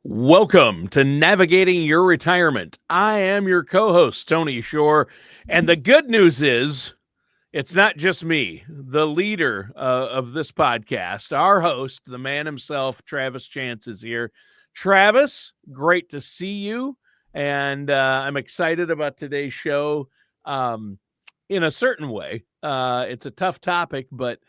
Welcome to Navigating Your Retirement. I am your co-host, Tony Shore, and the good news is it's not just me, the leader of this podcast, our host, the man himself, Travis Chance is here. Travis, great to see you, and I'm excited about today's show in a certain way. It's a tough topic, but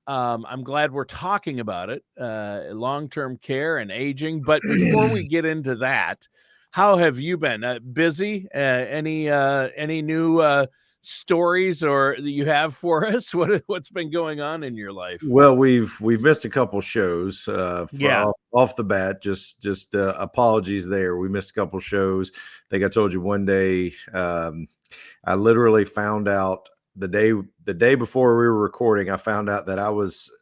I'm glad we're talking about it, long-term care and aging. But before we get into that, how have you been? Busy? Any new stories or that you have for us? What's been going on in your life? Well, we've missed a couple shows for Yeah. off the bat. Just apologies there. We missed a couple shows. I think I told you one day. I literally found out the day before we were recording. I found out that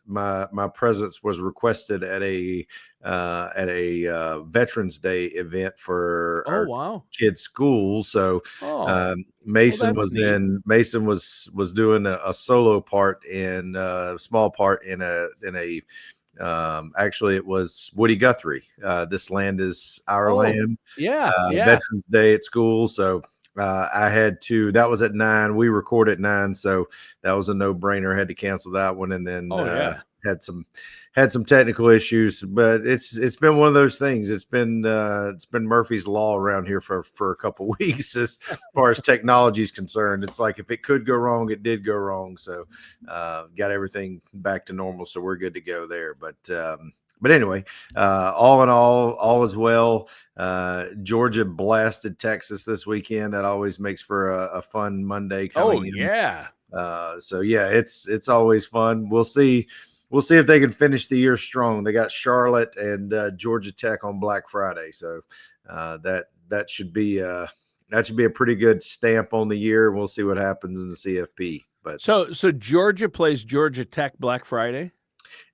my presence was requested at a Veterans Day event for Oh, our wow. kids' school. So Oh, Mason that's was neat. Mason was doing a solo part in a small part in a actually it was Woody Guthrie. This land is our Oh, land. yeah, yeah. Veterans Day at school. So I had to. That was at 9. We record at 9, so that was a no brainer. Had to cancel that one, and then Oh, yeah. had some technical issues. But it's been one of those things. It's been Murphy's Law around here for a couple weeks as far as technology is concerned. It's like if it could go wrong, it did go wrong. So got everything back to normal, so we're good to go there. But anyway, all in all is well. Georgia blasted Texas this weekend. That always makes for a fun Monday Oh, coming in. yeah. So yeah, it's always fun. We'll see if they can finish the year strong. They got Charlotte and Georgia Tech on Black Friday, so that should be a pretty good stamp on the year. We'll see what happens in the CFP. But So Georgia plays Georgia Tech Black Friday?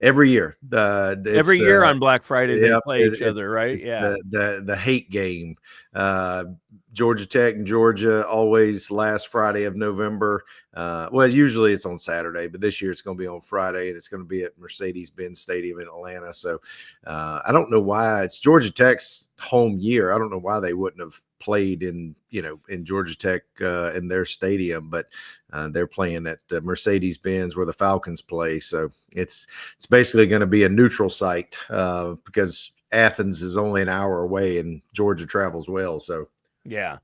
every year, Every it's year on Black Friday, they Yep, play each other, right? it's Yeah. the hate game. Uh, Georgia Tech and Georgia always last Friday of November. Well, usually it's on Saturday, but this year it's going to be on Friday, and it's going to be at Mercedes-Benz Stadium in Atlanta. So I don't know why it's Georgia Tech's home year. I don't know why they wouldn't have played in Georgia Tech in their stadium, but they're playing at Mercedes-Benz where the Falcons play. So it's basically going to be a neutral site because Athens is only an hour away and Georgia travels well. So Yeah.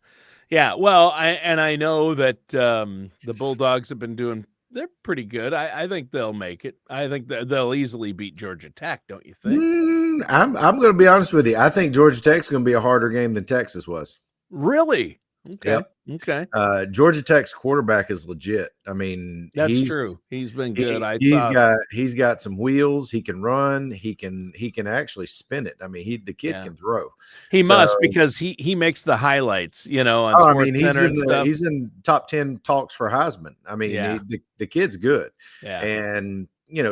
Yeah. Well, I know that the Bulldogs have been they're pretty good. I think they'll make it. I think they'll easily beat Georgia Tech, don't you think? I'm going to be honest with you. I think Georgia Tech's going to be a harder game than Texas was. Really? Okay. Yep. Okay. Georgia Tech's quarterback is legit. I mean, That's true. He's been good. he's got some wheels. He can run. He can actually spin it. I mean, the kid can throw. He So, must because he makes the highlights, on I Sports mean, he's Center and stuff. he's in top 10 talks for Heisman. I mean, Yeah. the kid's good. Yeah. And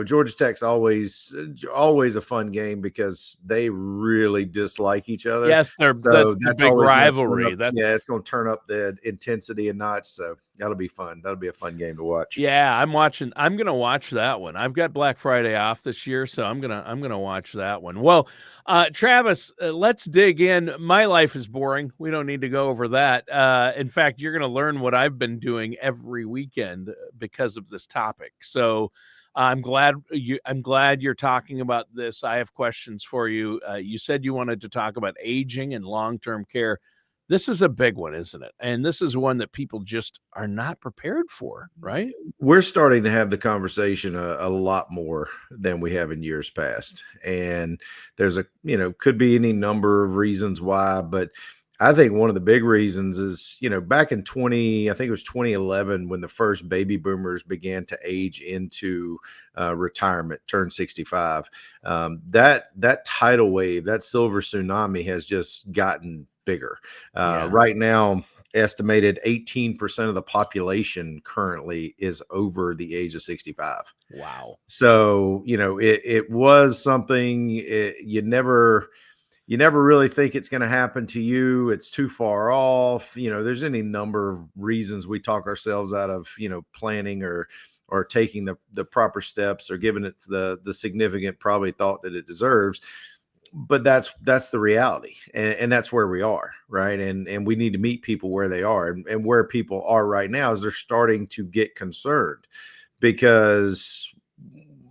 Georgia Tech's always a fun game because they really dislike each other. Yes, So that's the that's big always gonna turn rivalry. up, it's going to turn up the intensity a notch. So that'll be fun. That'll be a fun game to watch. Yeah, I'm gonna watch that one. I've got Black Friday off this year, so I'm gonna watch that one. Well, Travis, let's dig in. My life is boring. We don't need to go over that. In fact, you're gonna learn what I've been doing every weekend because of this topic. So I'm glad you're talking about this. I have questions for you. You said you wanted to talk about aging and long-term care. This is a big one, isn't it? And this is one that people just are not prepared for, right? We're starting to have the conversation a lot more than we have in years past. And there's could be any number of reasons why, but I think one of the big reasons is, back in I think it was 2011 when the first baby boomers began to age into retirement, turned 65. That tidal wave, that silver tsunami has just gotten bigger. Right now, estimated 18% of the population currently is over the age of 65. Wow. So, it was something you never really think it's going to happen to you. It's too far off. There's any number of reasons we talk ourselves out of, planning or taking the proper steps or giving it the significant probably thought that it deserves. but that's the reality, and that's where we are, right? And we need to meet people where they are, and where people are right now is they're starting to get concerned because,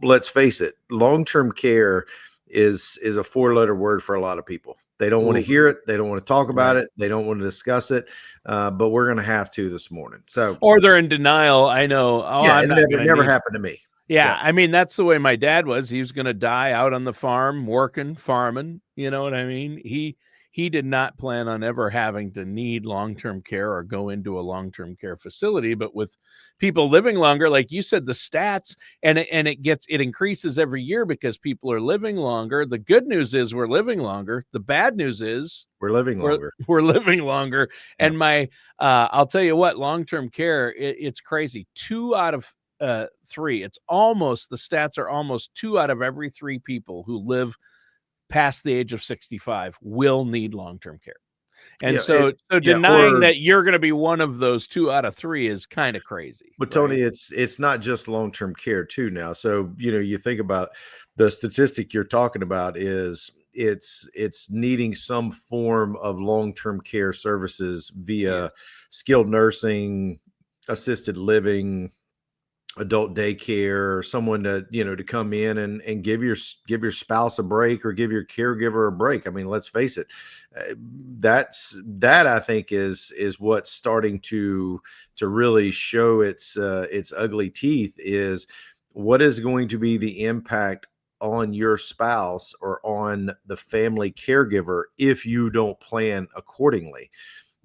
let's face it, long-term care is a four-letter word for a lot of people. They don't want to Ooh, hear it, they don't want to talk about right. it, they don't want to discuss it, but we're going to have to this morning. So Or they're in denial. I know. Oh, yeah, I'm it not never going to never need. happened to me. Yeah, Yeah, I mean, that's the way my dad was. He was going to die out on the farm, working, farming. You know what I mean? He did not plan on ever having to need long-term care or go into a long-term care facility. But with people living longer, like you said, the stats and it increases every year because people are living longer. The good news is we're living longer. The bad news is we're living we're longer. we're living longer. Yeah. And I'll tell you what, long-term care, it's crazy. 2 out of 3, the stats are almost 2 out of every 3 people who live past the age of 65 will need long-term care. And Yeah, so yeah, denying that you're going to be one of those 2 out of 3 is kind of crazy, but right? Tony, it's not just long-term care too now. So, you think about the statistic you're talking about is it's needing some form of long-term care services via Yes. skilled nursing, assisted living, adult daycare, or someone to come in and give your spouse a break or give your caregiver a break. I mean, let's face it, that I think is what's starting to really show its ugly teeth. Is what is going to be the impact on your spouse or on the family caregiver if you don't plan accordingly?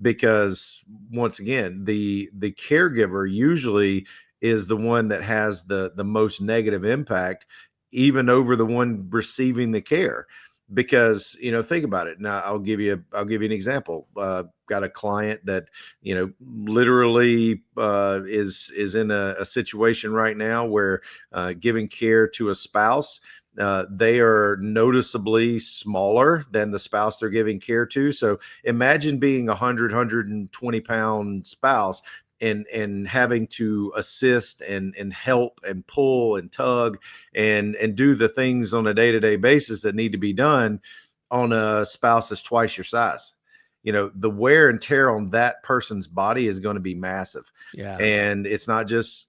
Because once again, the caregiver usually is the one that has the most negative impact, even over the one receiving the care. Because think about it. Now I'll give you an example. Got a client that literally is in a situation right now where giving care to a spouse, they are noticeably smaller than the spouse they're giving care to. So imagine being 120 pound spouse and having to assist and help and pull and tug and do the things on a day-to-day basis that need to be done on a spouse that's twice your size. The wear and tear on that person's body is going to be massive. Yeah. And it's not just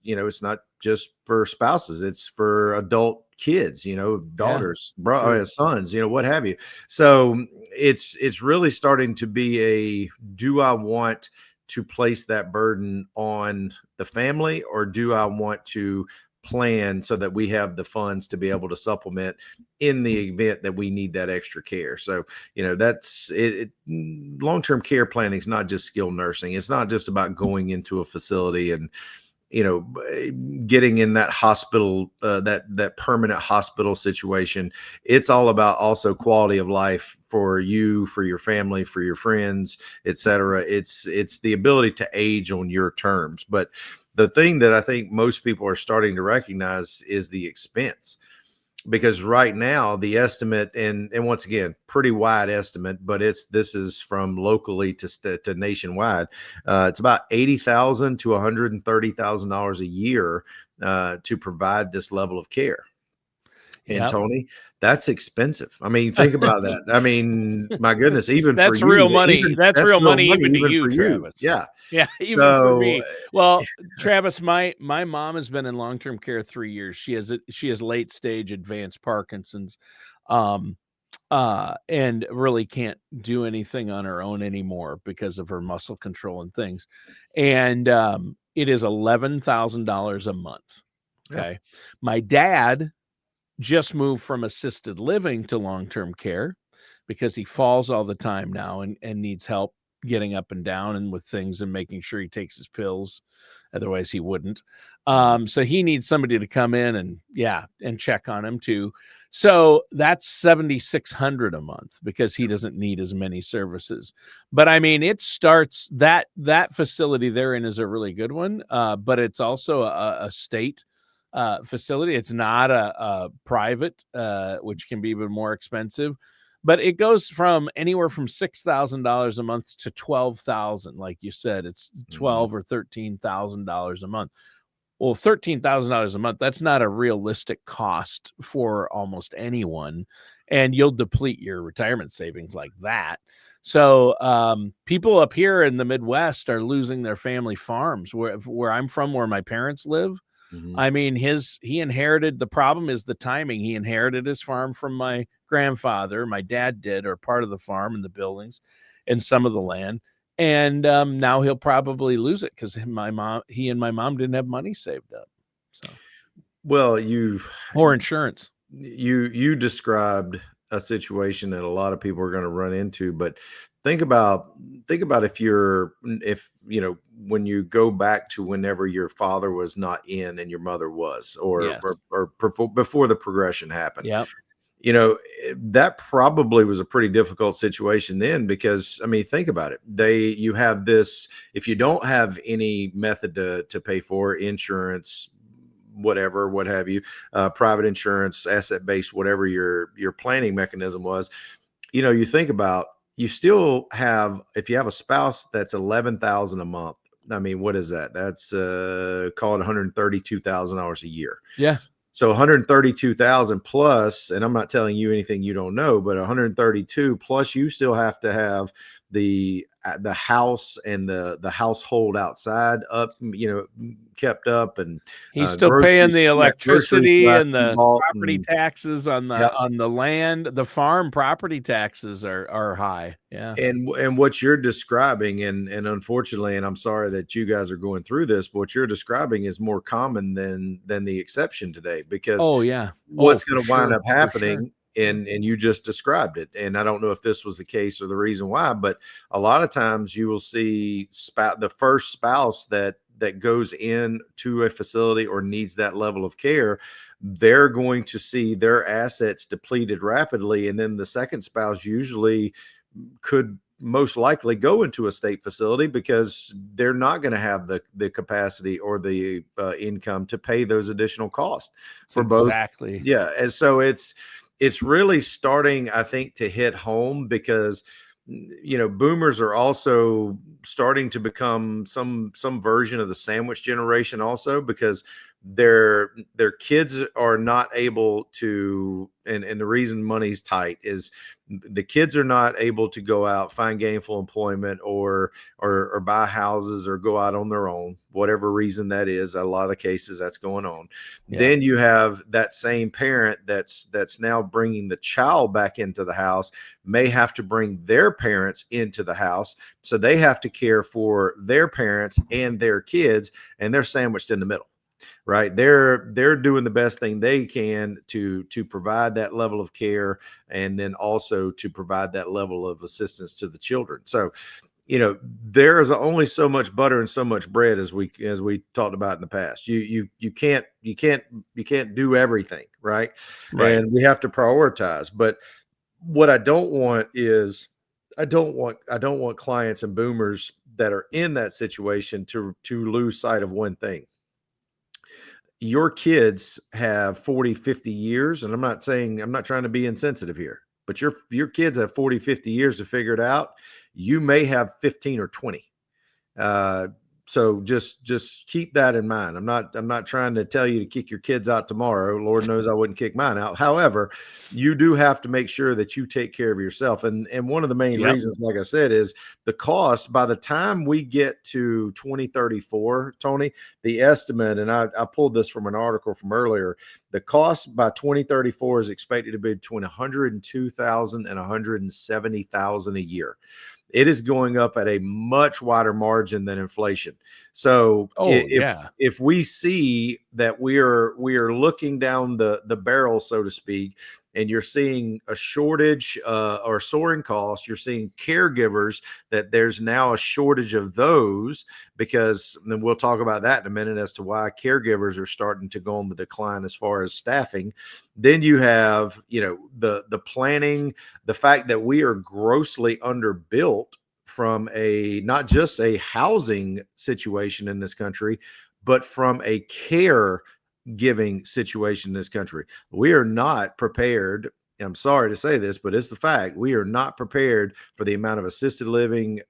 for spouses, it's for adult kids, Yeah. daughters, True. sons, what have you. So it's really starting to be a, do I want to place that burden on the family, or do I want to plan so that we have the funds to be able to supplement in the event that we need that extra care? So that's it. Long-term care planning is not just skilled nursing. It's not just about going into a facility and getting in that hospital, that permanent hospital situation. It's all about also quality of life for you, for your family, for your friends, etc. It's the ability to age on your terms. But the thing that I think most people are starting to recognize is the expense. Because right now the estimate, and once again, pretty wide estimate, but this is from locally to nationwide. It's about $80,000 to $130,000 a year to provide this level of care. And Yeah. Tony, that's expensive. I mean, think about that. I mean, my goodness, even for That's you, real money. even That's that's real real money money, even to even you, for you. Travis. Yeah. Yeah, even for So me. Well, Travis, my mom has been in long-term care 3 years. She has late stage advanced Parkinson's. Um and really can't do anything on her own anymore because of her muscle control and things. And it is $11,000 a month. yeah. Okay. My dad just moved from assisted living to long-term care because he falls all the time now and needs help getting up and down and with things and making sure he takes his pills. Otherwise he wouldn't. Mhm. So he needs somebody to come in and check on him too. So that's 7,600 a month because he doesn't need as many services. But I mean, it starts that facility they're in is a really good one. But it's also a state facility. It's not a private, which can be even more expensive. But it goes from anywhere from $6,000 a month to 12,000. Like you said, it's Mhm. 12 or $13,000 a month. Well, $13,000 a month, that's not a realistic cost for almost anyone. And you'll deplete your retirement savings like that. So people up here in the Midwest are losing their family farms. Where I'm from, where my parents live, Mhm. I mean, he inherited. The problem is the timing. He inherited his farm from my grandfather. My dad did, or part of the farm and the buildings and some of the land. And now he'll probably lose it because he and my mom didn't have money saved up. So, Well, or insurance. you described a situation that a lot of people are going to run into, but think about if when you go back to whenever your father was not in and your mother was, Yes. or before the progression happened. Yep. That probably was a pretty difficult situation then, because I mean, think about it. You have this, if you don't have any method to pay for insurance, whatever, what have you, private insurance, asset based, whatever your planning mechanism was, you think about, you still have, if you have a spouse that's 11,000 a month. I mean, what is that? That's call it $132,000 a year. Yeah. So 132,000 plus, and I'm not telling you anything you don't know, but 132 plus, you still have to have the house and the household outside up, kept up, and He's still paying groceries, the groceries electricity still have and to be the bought, property and taxes on yeah. the land. The farm property taxes are high. Yeah. And what you're describing, and unfortunately, and I'm sorry that you guys are going through this, but what you're describing is more common than the exception today, because Oh yeah. Oh, what's for going to wind sure. up For sure. happening, and you just described it, and I don't know if this was the case or the reason why, but a lot of times you will see the first spouse that goes into a facility or needs that level of care, they're going to see their assets depleted rapidly, and then the second spouse usually could most likely go into a state facility, because they're not going to have the capacity or the income to pay those additional costs It's for both. exactly. Yeah, and so it's really starting, I think, to hit home, because boomers are also starting to become some version of the sandwich generation also, because their kids are not able to, and the reason money's tight is the kids are not able to go out, find gainful employment, or buy houses, or go out on their own, whatever reason that is. A lot of cases that's going on. Yeah. Then you have that same parent that's now bringing the child back into the house, may have to bring their parents into the house, so they have to care for their parents and their kids, and they're sandwiched in the middle. Right, they're doing the best thing they can to provide that level of care, and then also to provide that level of assistance to the children. So there is only so much butter and so much bread, as we talked about in the past. You can't do everything, right? Right. And we have to prioritize. But what I don't want is, I don't want clients and boomers that are in that situation to lose sight of one thing. Your kids have 40, 50 years, and I'm not trying to be insensitive here, but your kids have 40, 50 years to figure it out. You may have 15 or 20. uh, so just keep that in mind. I'm not trying to tell you to kick your kids out tomorrow. Lord knows I wouldn't kick mine out. However, you do have to make sure that you take care of yourself. And one of the main Yep. reasons, like I said, is the cost. By the time we get to 2034, Tony, the estimate, and I pulled this from an article from earlier, the cost by 2034 is expected to be between 102,000 and 170,000 a year. It is going up at a much wider margin than inflation. So Oh yeah. if we see that we are looking down the barrel, so to speak, and you're seeing a shortage or soaring costs, you're seeing caregivers, that there's now a shortage of those, because then we'll talk about that in a minute as to why caregivers are starting to go on the decline as far as staffing. Then you have the planning, the fact that we are grossly underbuilt from a, not just a housing situation in this country, but from a care giving situation in this country. We are not prepared. I'm sorry to say this, but it's the fact. We are not prepared for the amount of assisted living,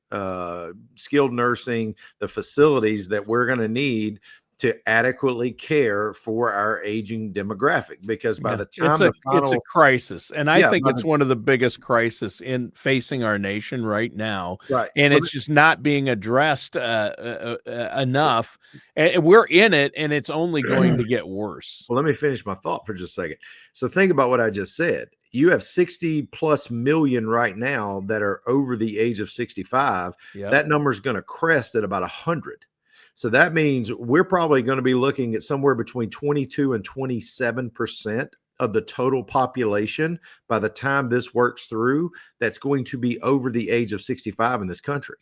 skilled nursing, the facilities that we're going to need to adequately care for our aging demographic, because by Yeah, the it's time a the it's a final, crisis, and I yeah, think it's one of the biggest crisis in facing our nation right now, right. and Well, it's just not being addressed enough. And we're in it, and it's only going to get worse. well, let me finish my thought for just a second. So think about what I just said. You have 60 plus million right now that are over the age of 65. Yep. That number is going to crest at about 100. So that means we're probably going to be looking at somewhere between 22 and 27% of the total population by the time this works through that's going to be over the age of 65 in this country.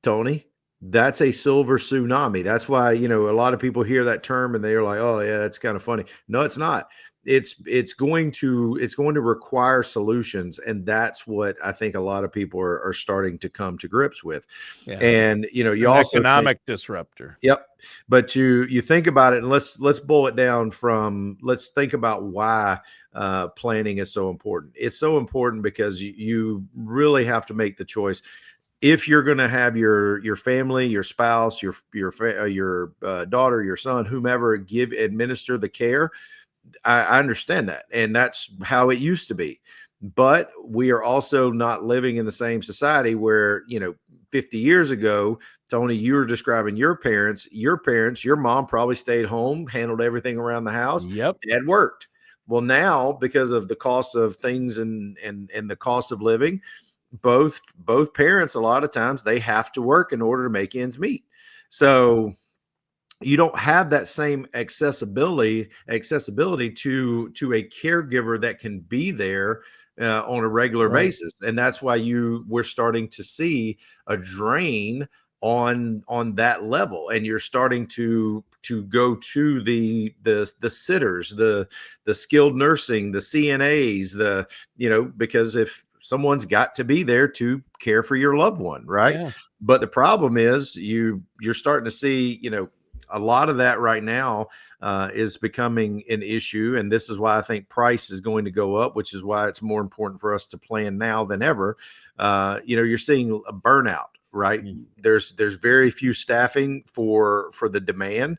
Tony, that's a silver tsunami. That's why, a lot of people hear that term and they're like, "Oh yeah, that's kind of funny." No, it's not. It's going to require solutions, and that's what I think a lot of people are starting to come to grips with. Yeah, And it's you an also think, economic disruptor. yep. But you think about it, and let's boil it down from, let's think about why planning is so important. It's so important because you really have to make the choice. If you're going to have your family, your spouse, your daughter, your son, whomever administer the care, I understand that, and that's how it used to be. But we are also not living in the same society where, 50 years ago, Tony, you were describing your parents. Your mom probably stayed home, handled everything around the house. Yep. Dad worked. Well, now, because of the cost of things and the cost of living, both parents, a lot of times, they have to work in order to make ends meet. So you don't have that same accessibility to a caregiver that can be there on a regular Right. basis, and that's why we're starting to see a drain on that level, and you're starting to go to the sitters, the skilled nursing, the CNAs, because if someone's got to be there to care for your loved one, right? Yeah. But the problem is you're starting to see, a lot of that right now is becoming an issue, and this is why I think price is going to go up, which is why it's more important for us to plan now than ever. You're seeing a burnout, right? Mm. There's very few staffing for the demand.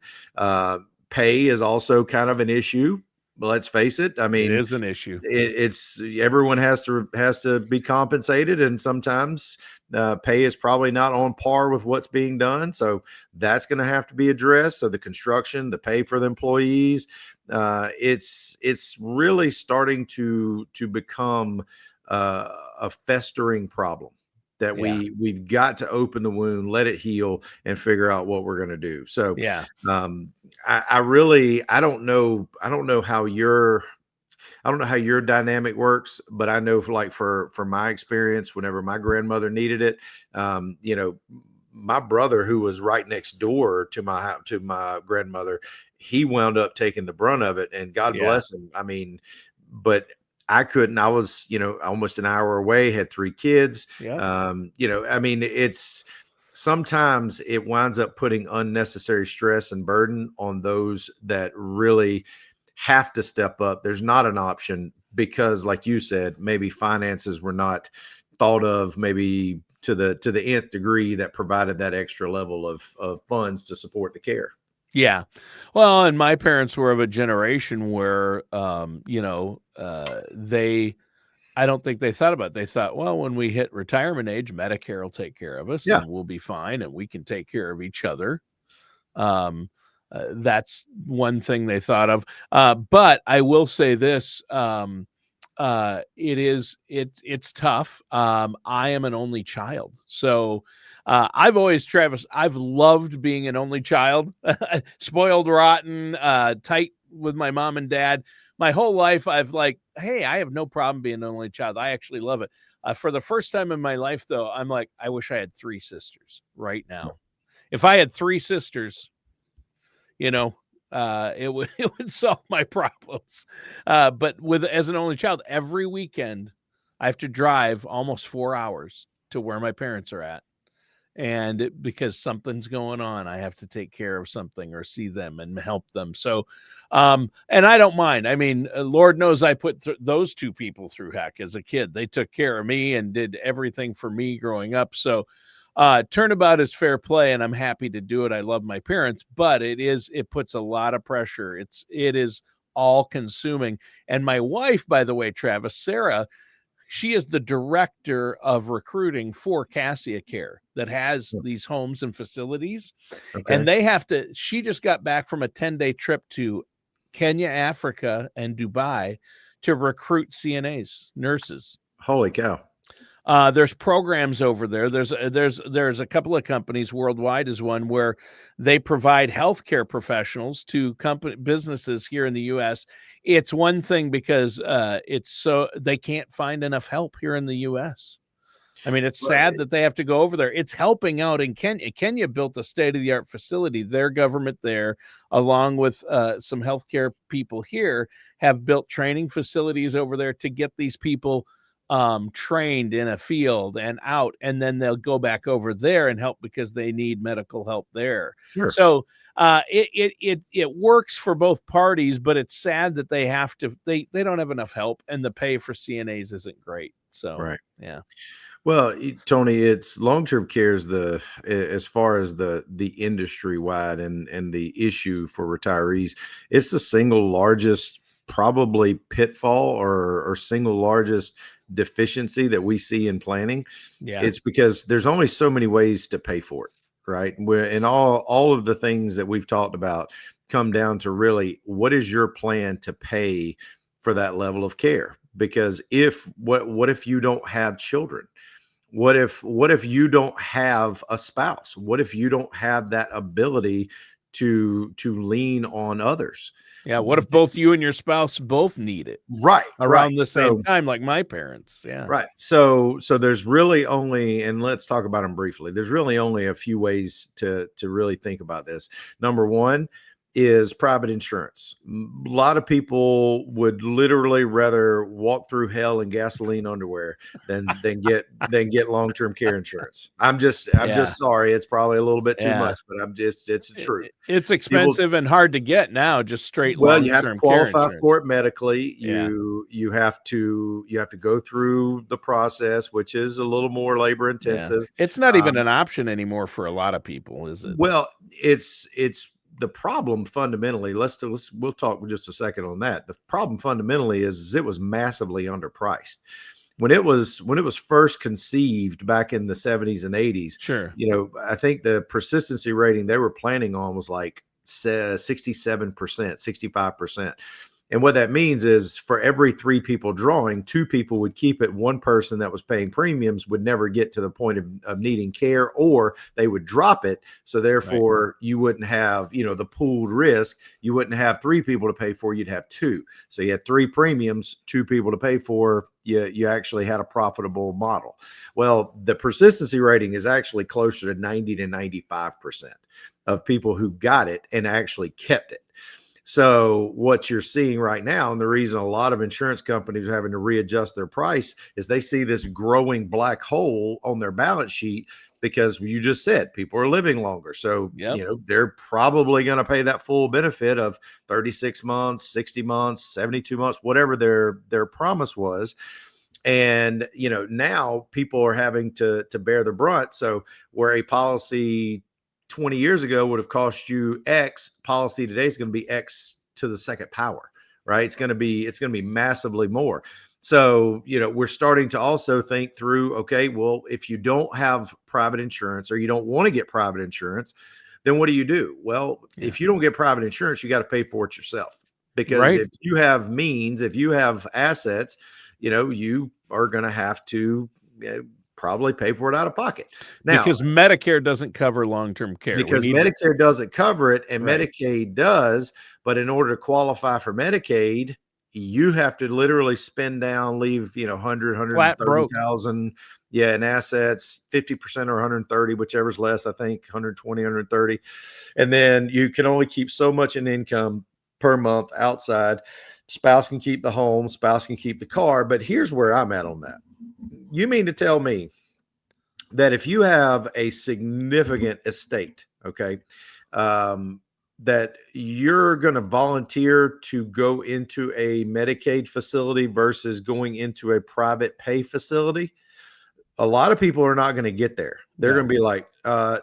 Pay is also kind of an issue. But let's face it. I It mean, is an issue. it's everyone has to be compensated, and sometimes pay is probably not on par with what's being done, so that's going to have to be addressed. So the construction, the pay for the employees, it's really starting to become a festering problem that Yeah. we've got to open the wound, let it heal, and figure out what we're going to do. So Yeah. I don't know how your dynamic works, but I know for my experience, whenever my grandmother needed it, um, you know, my brother, who was right next door to my grandmother, he wound up taking the brunt of it, and God Yeah. bless him. I mean, but I couldn't. I was, almost an hour away, had 3 kids. Yep. I mean, it's sometimes it winds up putting unnecessary stress and burden on those that really have to step up. There's not an option because, like you said, maybe finances were not thought of, maybe to the nth degree, that provided that extra level of funds to support the care. Yeah. Well, and my parents were of a generation where, they, I don't think they thought about it. They thought, well, when we hit retirement age, Medicare will take care of us Yeah. and we'll be fine and we can take care of each other. Um, that's one thing they thought of. But I will say this, it's tough. I am an only child. So, I've loved being an only child, spoiled rotten, tight with my mom and dad. My whole life, I've like, hey, I have no problem being an only child. I actually love it. For the first time in my life, though, I'm like, I wish I had 3 sisters right now. If I had 3 sisters, you know, it would it would solve my problems. But with as an only child, every weekend I have to drive almost 4 hours to where my parents are at, and because something's going on, I have to take care of something or see them and help them. So, and I don't mind. I mean, Lord knows I put those 2 people through heck as a kid. They took care of me and did everything for me growing up. So, Turnabout is fair play, and I'm happy to do it. I love my parents, but it puts a lot of pressure. It is all consuming. And my wife, by the way, Travis, Sarah, she is the director of recruiting for Cassia Care that has these homes and facilities. And Okay. she just got back from a 10-day trip to Kenya, Africa, and Dubai to recruit CNAs, nurses. Holy cow. There's programs over there. There's a couple of companies, Worldwide is one, where they provide healthcare professionals to businesses here in the U.S. It's one thing because they can't find enough help here in the U.S. I mean, it's Well, sad that they have to go over there. It's helping out in Kenya. Kenya built a state-of-the-art facility. Their government there, along with some healthcare people here, have built training facilities over there to get these people trained in a field and out, and then they'll go back over there and help because they need medical help there. sure. So it works for both parties, but it's sad that they don't have enough help, and the pay for CNAs isn't great. So Right. yeah. Well, Tony, it's long-term care is as far as the industry wide and the issue for retirees, it's the single largest probably pitfall or single largest deficiency that we see in planning. Yeah. It's because there's only so many ways to pay for it, right? And all of the things that we've talked about come down to really what is your plan to pay for that level of care? Because what if you don't have children? What if you don't have a spouse? What if you don't have that ability to lean on others? Yeah. What if both you and your spouse both need it Right, right. around the same So time, like my parents? Yeah. right. So there's really only, and let's talk about them briefly. There's really only a few ways to really think about this. Number one is private insurance. A lot of people would literally rather walk through hell in gasoline underwear than get long-term care insurance. I'm Yeah. just sorry. It's probably a little bit too Yeah. much, but it's the truth. It's People expensive and hard to get now, just straight Well, you have to long-term care qualify for insurance. it medically. Yeah. You have to go through the process, which is a little more labor Yeah. intensive. It's not even Um, an option anymore for a lot of people, is it? well, it's the problem fundamentally. We'll talk just a second on that. The problem fundamentally is it was massively underpriced when it was first conceived back in the 70s and 80s. Sure. I think the persistency rating they were planning on was like 67%, 65%. And what that means is for every three people drawing, two people would keep it. One person that was paying premiums would never get to the point of needing care, or they would drop it. So Right. therefore you wouldn't have, the pooled risk. You wouldn't have three people to pay for, you'd have two. So you had three premiums, two people to pay for. You actually had a profitable model. Well, the persistency rating is actually closer to 90 to 95% of people who got it and actually kept it. So what you're seeing right now, and the reason a lot of insurance companies are having to readjust their price, is they see this growing black hole on their balance sheet because you just said people are living longer. So, Yep. they're probably going to pay that full benefit of 36 months, 60 months, 72 months, whatever their promise was. And, now people are having to bear the brunt. So where a policy 20 years ago would have cost you X, policy today is going to be X to the second power, right? It's going to be massively more. So, we're starting to also think through, okay, well, if you don't have private insurance or you don't want to get private insurance, then what do you do? Well, Yeah. if you don't get private insurance, you got to pay for it yourself. Because Right. if you have means, if you have assets, you are going to have to probably pay for it out of pocket. Now, Because Medicare doesn't cover long-term care. We because need to Medicare doesn't cover it and Right. Medicaid does, but in order to qualify for Medicaid, you have to literally spend down, leave, 100, Flat broke. 130,000, yeah, in assets, 50% or 130, whichever's less, I think 120, 130. And then you can only keep so much in income per month outside. Spouse can keep the home, spouse can keep the car. But here's where I'm at on that. You mean to tell me that if you have a significant estate, okay, that you're going to volunteer to go into a Medicaid facility versus going into a private pay facility? A lot of people are not going to get there. They're No. going to be like,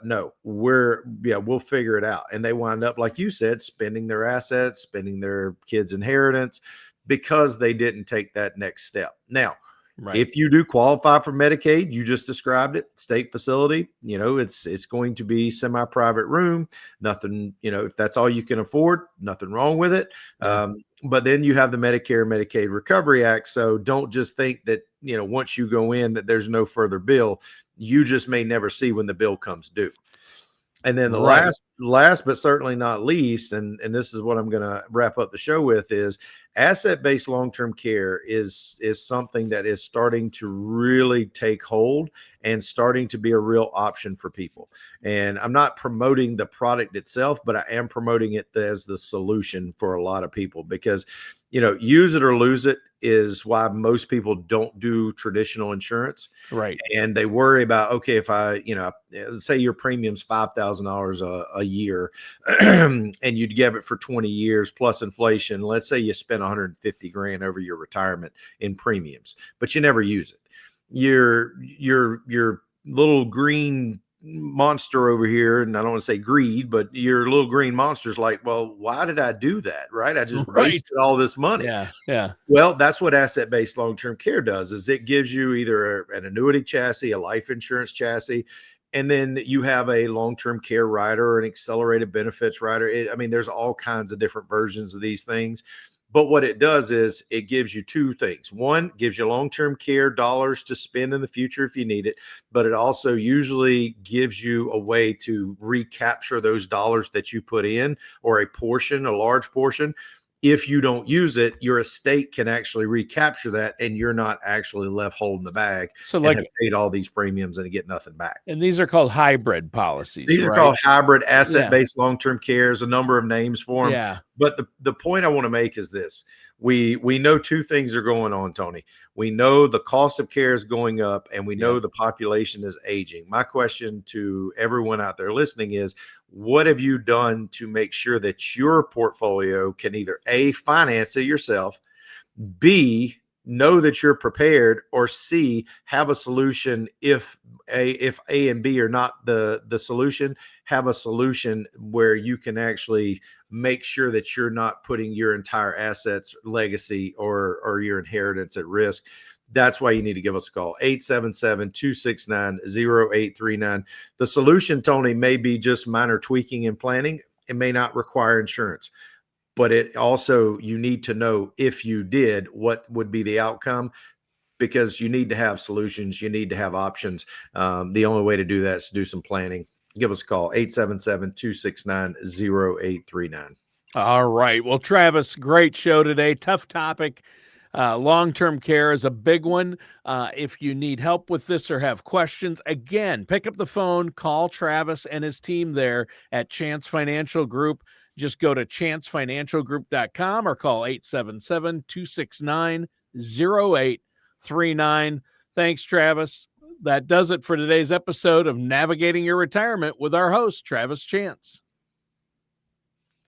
no, we'll figure it out. And they wind up, like you said, spending their assets, spending their kids' inheritance because they didn't take that next step. Now, Right. if you do qualify for Medicaid, you just described it, state facility, it's going to be semi-private room, nothing, if that's all you can afford, nothing wrong with it. Yeah. But then you have the Medicare and Medicaid Recovery Act. So don't just think that, once you go in that there's no further bill. You just may never see when the bill comes due. And then the Right. last but certainly not least, and this is what I'm going to wrap up the show with, is asset-based long-term care is something that is starting to really take hold and starting to be a real option for people. And I'm not promoting the product itself, but I am promoting it as the solution for a lot of people, because use it or lose it is why most people don't do traditional insurance. Right. And they worry about, okay, if I, let's say your premium's $5,000 a year and you'd give it for 20 years plus inflation. Let's say you spend 150 grand over your retirement in premiums, but you never use it. Your little green monster over here, and I don't want to say greed, but your little green monster's like, well, why did I do that? Right? I just wasted all this money. Yeah. Yeah. Well, that's what asset-based long-term care does, is it gives you either an annuity chassis, a life insurance chassis, and then you have a long-term care rider or an accelerated benefits rider. There's all kinds of different versions of these things. But what it does is it gives you two things. One, gives you long-term care dollars to spend in the future if you need it, but it also usually gives you a way to recapture those dollars that you put in, or a large portion. If you don't use it, your estate can actually recapture that, and you're not actually left holding the bag. So, and have paid all these premiums and get nothing back. And these are called hybrid policies. These are right? called hybrid asset-based long-term care. There's a number of names for them. Yeah. But the point I want to make is this. We know two things are going on, Tony. We know the cost of care is going up, and we know the population is aging. My question to everyone out there listening is, what have you done to make sure that your portfolio can either A, finance it yourself, B, know that you're prepared, or C, have a solution if A and B are not the solution, have a solution where you can actually make sure that you're not putting your entire assets, legacy, or your inheritance at risk. That's why you need to give us a call, 877-269-0839. The solution, Tony, may be just minor tweaking and planning. It may not require insurance, but it also, you need to know, if you did, what would be the outcome, because you need to have solutions. You need to have options. The only way to do that is to do some planning. Give us a call, 877-269-0839. All right. Well, Travis, great show today. Tough topic. Long-term care is a big one. If you need help with this or have questions, again, pick up the phone, call Travis and his team there at Chance Financial Group. Just go to chancefinancialgroup.com or call 877-269-0839. Thanks, Travis. That does it for today's episode of Navigating Your Retirement with our host, Travis Chance.